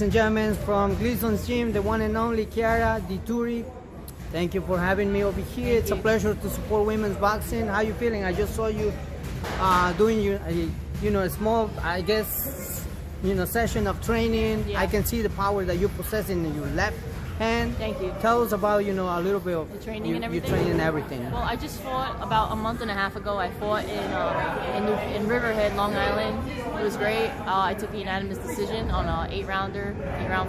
and gentlemen, from Gleason's gym, the one and only Chiara Dituri. Thank you for having me over here. It's a pleasure to support women's boxing. How you feeling? I just saw you doing a small, I guess, session of training. Yeah. I can see the power that you possess in your left hand. Thank you. Tell us about, a little bit of the training and everything. Your training and everything. Well, I just fought about a month and a half ago. I fought in Riverhead, Long Island. It was great. I took the unanimous decision on an 8-round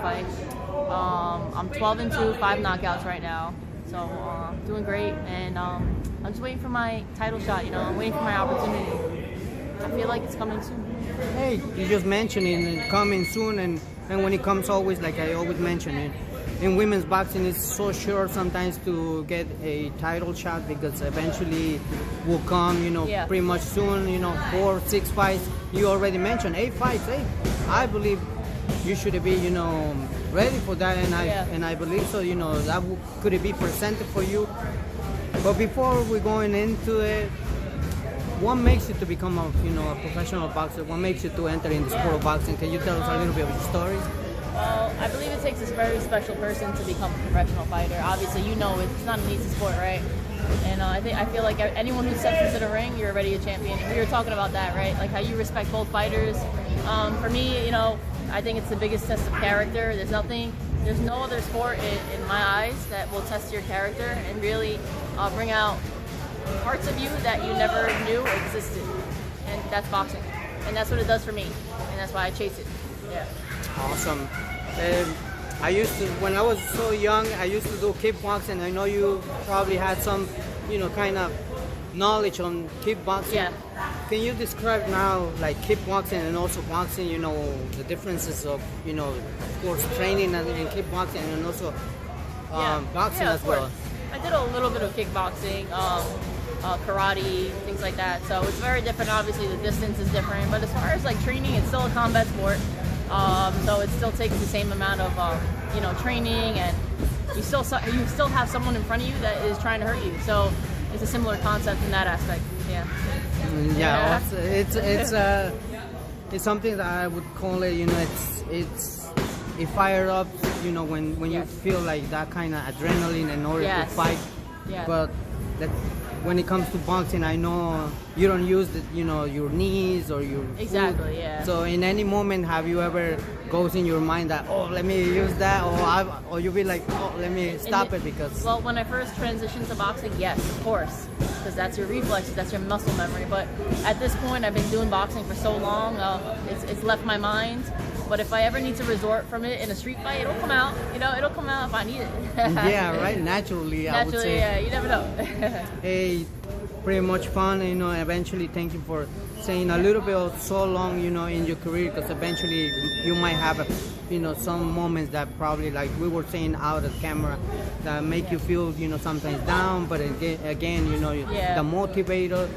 fight. I'm 12-2, 5 knockouts right now. So doing great, and I'm just waiting for my title shot. I'm waiting for my opportunity. I feel like it's coming soon. Hey, you just mentioned it coming soon, and when it comes, always, like I always mention it, in women's boxing it's so short sometimes to get a title shot, because eventually will come, Yeah. pretty much soon, 4, 6 fights. You already mentioned 8 fights. Hey, I believe you should be, ready for that, and I believe so. That could it be presented for you. But before we're going into it, what makes you to become a professional boxer? What makes you to enter in the sport of boxing? Can you tell us a little bit of your story? Well, I believe it takes a very special person to become a professional fighter. Obviously, it's not an easy sport, right? And I feel like anyone who steps into the ring, you're already a champion. We were talking about that, right? Like how you respect both fighters. For me, I think it's the biggest test of character. There's no other sport in my eyes that will test your character and really bring out parts of you that you never knew existed. And that's boxing. And that's what it does for me. And that's why I chase it. Yeah. Awesome. When I was so young, I used to do kickboxing. I know you probably had some, kind of knowledge on kickboxing. Yeah. Can you describe now, like kickboxing and also boxing, the differences of, of course, training in kickboxing and also boxing as well? I did a little bit of kickboxing, karate, things like that. So it's very different. Obviously, the distance is different. But as far as like training, it's still a combat sport. So it still takes the same amount of, training, and you still have someone in front of you that is trying to hurt you. So it's a similar concept in that aspect. Yeah. Yeah. It's something that I would call it. It's a fire up. When you feel like that kind of adrenaline in order to fight. Yeah. But when it comes to boxing, I know you don't use your knees or your exactly. foot. Yeah. So in any moment, have you ever goes in your mind that, oh, let me use that, or you be like, oh, let me stop it because. Well, when I first transitioned to boxing, yes, of course, because that's your reflexes, that's your muscle memory. But at this point, I've been doing boxing for so long, it's left my mind. But if I ever need to resort from it in a street fight, it'll come out. It'll come out if I need it. Yeah, right. Naturally, I would say. Yeah. You never know. Hey, pretty much fun. Eventually, thank you for saying a little bit of so long. In your career, because eventually you might have, some moments that probably, like we were saying out of camera, that make you feel, sometimes down. But again, the motivator.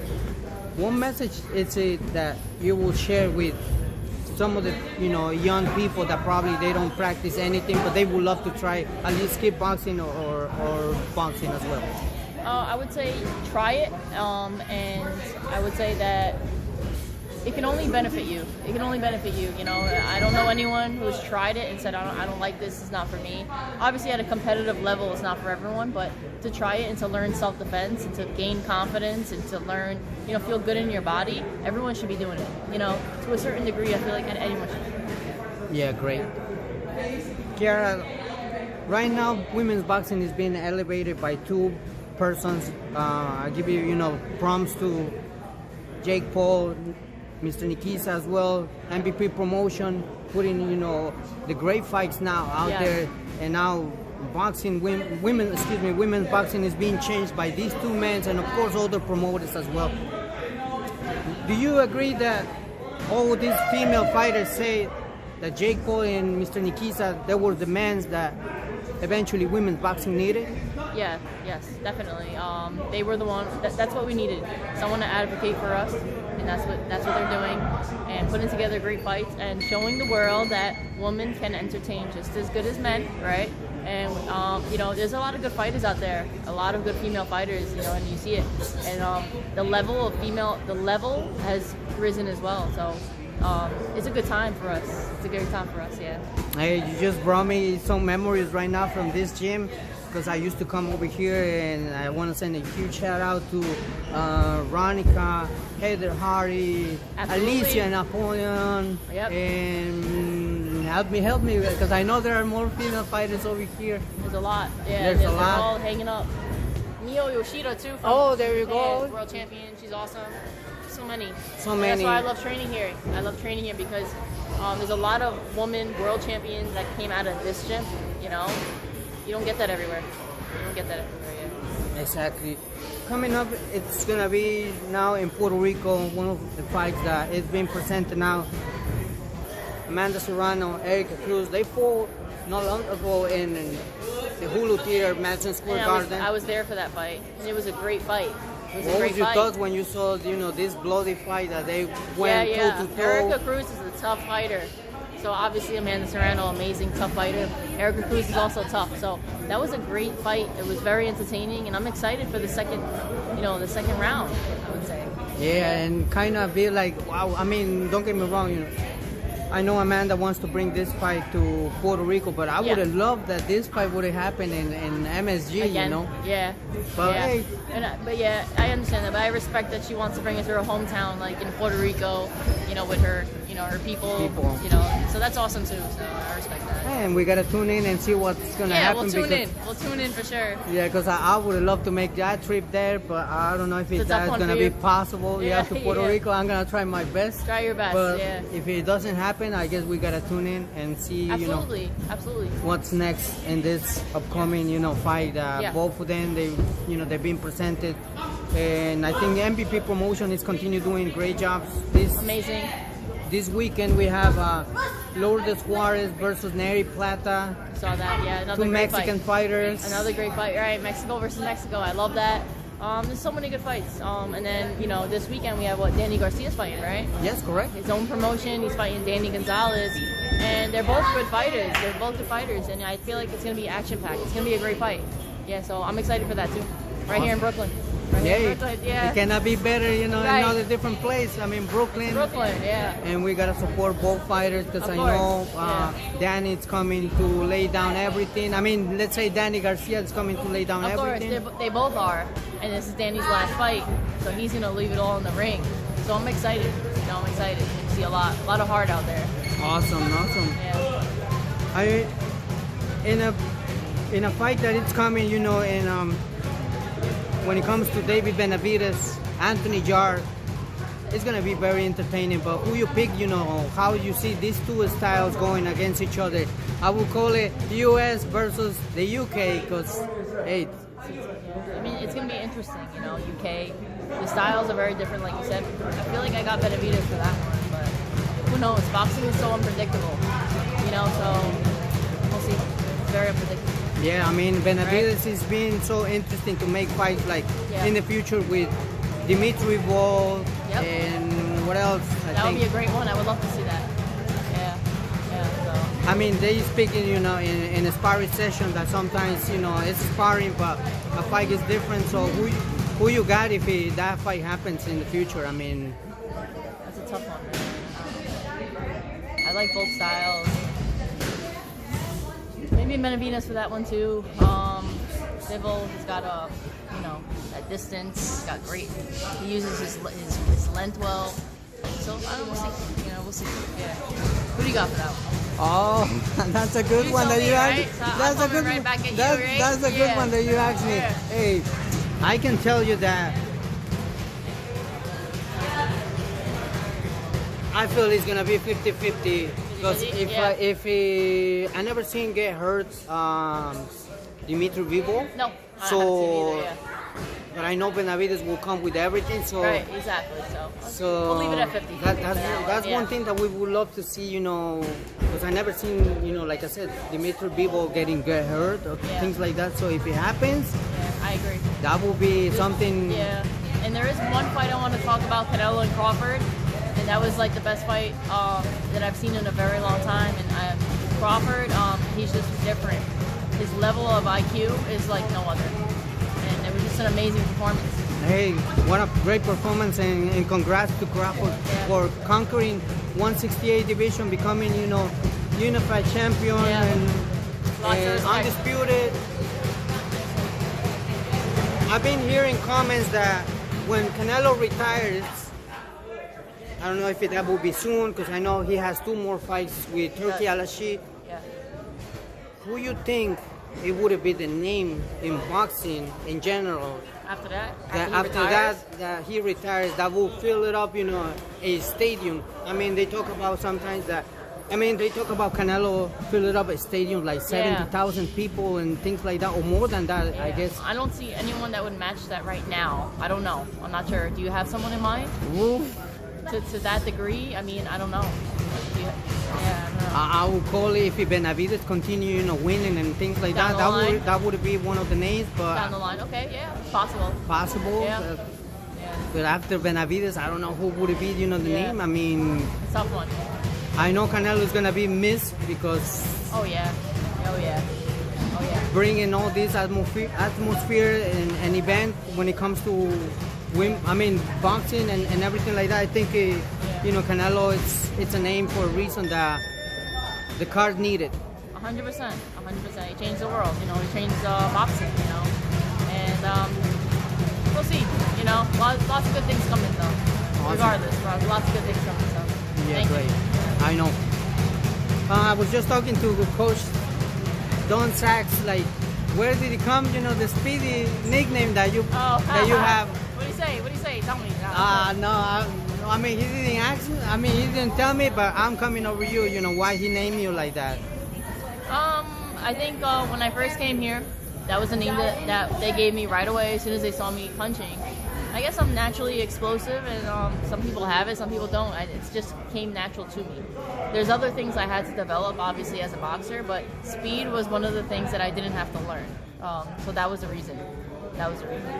One message is it that you will share with some of the young people that probably they don't practice anything, but they would love to try at least kickboxing or boxing as well? I would say try it, and I would say that it can only benefit you. It can only benefit you. I don't know anyone who's tried it and said, I don't like this, it's not for me. Obviously, at a competitive level, it's not for everyone, but to try it and to learn self-defense and to gain confidence and to learn, feel good in your body, everyone should be doing it. To a certain degree, I feel like anyone should. Yeah, great. Chiara, right now, women's boxing is being elevated by 2 persons. I give you, prompts to Jake Paul, Mr. Nikisa as well, MVP promotion, putting, the great fights now out there, and now boxing, women's boxing is being changed by these 2 men, and of course other promoters as well. Do you agree that all these female fighters say that Jake Paul and Mr. Nikisa, they were the men that eventually women's boxing needed? Yeah, yes, definitely. They were the one. That's what we needed. Someone to advocate for us, and that's what they're doing. And putting together great fights and showing the world that women can entertain just as good as men, right? And there's a lot of good fighters out there, a lot of good female fighters, and you see it. And the level has risen as well. So it's a good time for us. It's a great time for us, yeah. Hey, you just brought me some memories right now from this gym, because I used to come over here, and I want to send a huge shout out to Ronica, Heather Hardy, Absolutely. Alicia Napoleon, Yep. and help me, because I know there are more female fighters over here. There's a lot. Yeah, There's a they're lot. all hanging up. Mio Yoshida too. Oh, there you go. Yeah, world champion. She's awesome. So many. So And many. that's why I love training here. I love training here because there's a lot of women world champions that came out of this gym. You know, you don't get that everywhere. You don't get that everywhere. Yeah. Exactly. Coming up, it's gonna be now in Puerto Rico, one of the fights that is being presented now. Amanda Serrano, Erika Cruz, they fought not long ago in the Hulu Theater, Madison Square Garden. I was there for that fight, and it was a great fight. It was a What great was your fight. thoughts when you saw, this bloody fight that they went Yeah. toe to toe? Erika Cruz is a tough fighter. So obviously Amanda Serrano, amazing tough fighter. Erika Cruz is also tough. So that was a great fight. It was very entertaining, and I'm excited for the second round, I would say. Yeah, and kind of be like, wow. I mean, don't get me wrong, I know Amanda wants to bring this fight to Puerto Rico, but I would have loved that this fight would have happened in MSG, Again, Yeah. But yeah. hey. But yeah, I understand that. But I respect that she wants to bring it to her hometown, like in Puerto Rico, with her, her people. So that's awesome too. So I respect that. And we gotta tune in and see what's gonna happen. Yeah, we'll tune in for sure. Yeah, because I would have loved to make that trip there, but I don't know if It's that's gonna be possible. Yeah, to Puerto Rico, I'm gonna try my best. Try your best. But yeah. if it doesn't happen, I guess we gotta tune in and see, Absolutely. what's next in this upcoming, fight. Both of them, they've been presented, and I think the MVP promotion is continue doing great jobs. Amazing. This weekend we have Lourdes Juarez versus Nery Plata. Saw that, yeah. Another Two great Mexican fight. fighters. Another great fight. All right, Mexico versus Mexico. I love that. There's so many good fights. And then, this weekend we have Danny Garcia's fighting, right? Yes, correct. His own promotion. He's fighting Danny Gonzalez. And they're both good fighters. And I feel like it's going to be action-packed. It's going to be a great fight. Yeah, so I'm excited for that too. Right here in Brooklyn. It cannot be better, in Right. another different place. I mean, Brooklyn. Yeah. And we gotta support both fighters, because I know Danny's coming to lay down everything. I mean, let's say Danny Garcia is coming to lay down everything. Of course, they both are. And this is Danny's last fight, so he's gonna leave it all in the ring. So I'm excited. I'm excited. You see a lot of heart out there. Awesome. Yeah. In a fight that it's coming, when it comes to David Benavidez, Anthony Yarde, it's gonna be very entertaining. But who you pick, how you see these two styles going against each other. I would call it US versus the UK, because hey. I mean, it's gonna be interesting. UK. The styles are very different, like you said. I feel like I got Benavidez for that one, but who knows? Boxing is so unpredictable. So we'll see. It's very unpredictable. Yeah, I mean, Benavidez is being so interesting to make fights in the future with Dmitry Bivol and what else? That would be a great one. I would love to see that. Yeah. So. I mean, they speaking, in a sparring session that sometimes, it's sparring, but a fight is different. So who you got if that fight happens in the future? I mean, that's a tough one. I like both styles. Maybe Benavidez for that one too. Bivol has got that distance. He's got great. He uses his length well. So we'll see. We'll see. Yeah. Who do you got for that one? Oh, that's a good one that you asked. That's a good one. That's a good one that you asked me. Yeah. Hey, I can tell you that I feel it's gonna be 50-50. Because I never seen get hurt Dmitry Bivol. No, I haven't seen either, yeah. But I know Benavidez will come with everything. So right, exactly. So we'll leave it at 50. That's one thing that we would love to see. Because I never seen like I said, Dmitry Bivol get hurt or things like that. So if it happens, I agree. That will be something. Yeah, and there is one fight I want to talk about: Canelo and Crawford. And that was like the best fight that I've seen in a very long time. And Crawford, he's just different. His level of IQ is like no other. And it was just an amazing performance. Hey, what a great performance, and congrats to Crawford for conquering 168 division, becoming, you know, unified champion and undisputed. I've been hearing comments that when Canelo retires, I don't know if that will be soon, because I know he has 2 more fights with Turki Al-Rashid. Yeah. Who you think it would be the name in boxing in general? After that? That he retires, that will fill it up, you know, a stadium. I mean, they talk about sometimes that, they talk about Canelo fill it up a stadium like 70,000 people and things like that, or more than that, I guess. I don't see anyone that would match that right now. I don't know. I'm not sure. Do you have someone in mind? To that degree? I mean, I don't know. I don't know. I would call it, if Benavidez continue, you know, winning and things like that, that would be one of the names. But down the line, okay, yeah, possible. Possible. Yeah. But after Benavidez, I don't know who would it be, you know, the name. I mean, tough one. I know Canelo is gonna be missed because. Oh yeah. Bringing all this atmosphere and event when it comes to boxing and everything like that. I think you know, Canelo, it's a name for a reason that the card needed. 100%. He changed the world. You know, he changed boxing. You know, and we'll see. You know, lots of good things coming though. Awesome. Regardless, lots of good things coming. So. Yeah, great. I know. I was just talking to Coach Don Sachs. Like, where did he come? You know, the Speedy nickname that you have. What do you say? Tell me. No, I mean, he didn't ask me. I mean, he didn't tell me, but I'm coming over you. You know, why he named you like that? I think when I first came here, that was the name that they gave me right away as soon as they saw me punching. I guess I'm naturally explosive, and some people have it, some people don't. It just came natural to me. There's other things I had to develop, obviously, as a boxer, but speed was one of the things that I didn't have to learn. So that was the reason.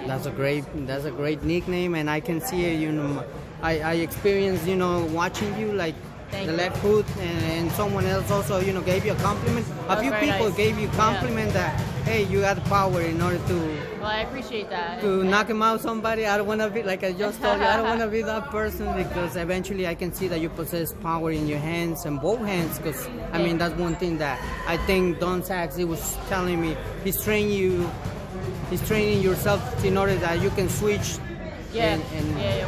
That's a great nickname, and I can see it. You know, I experienced, you know, watching you, like the left hook, and someone else also, you know, gave you a compliment. A few people gave you a compliment that, hey, you got the power in order to. Well, I appreciate that. To knock him out somebody. I don't want to be, like I just told you, I don't want to be that person, because eventually I can see that you possess power in your hands and both hands. Because I mean, that's one thing that I think Don Sachs, he was telling me, he's training yourself in order that you can switch. Yeah.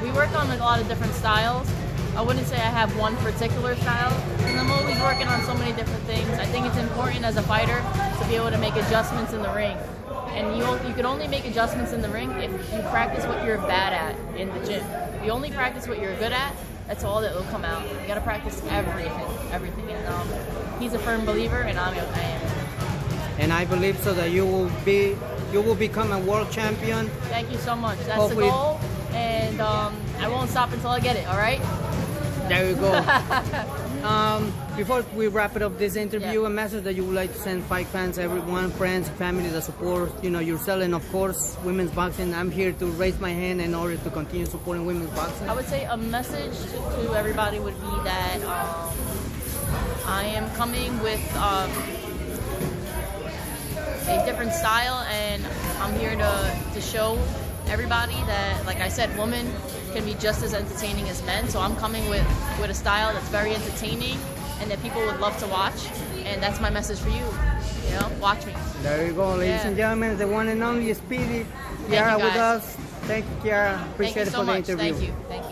We work on a lot of different styles. I wouldn't say I have one particular style, and I'm always working on so many different things. I think it's important as a fighter to be able to make adjustments in the ring. And you can only make adjustments in the ring if you practice what you're bad at in the gym. If you only practice what you're good at, that's all that will come out. You got to practice everything. And he's a firm believer, and I am. And I believe so that you will become a world champion. Thank you so much. That's hopefully the goal, and I won't stop until I get it. All right. There you go. Before we wrap it up this interview, a message that you would like to send fight fans, everyone, friends, family that support, you know, yourself, and of course women's boxing. I'm here to raise my hand in order to continue supporting women's boxing. I would say a message to everybody would be that I am coming with a different style, and I'm here to show everybody that, like I said, women can be just as entertaining as men. So I'm coming with a style that's very entertaining and that people would love to watch, and that's my message for you. You know, watch me. There you go, ladies and gentlemen, the one and only Speedy Chiara with us. Thank you, Chiara. Appreciate it for the interview. Thank you.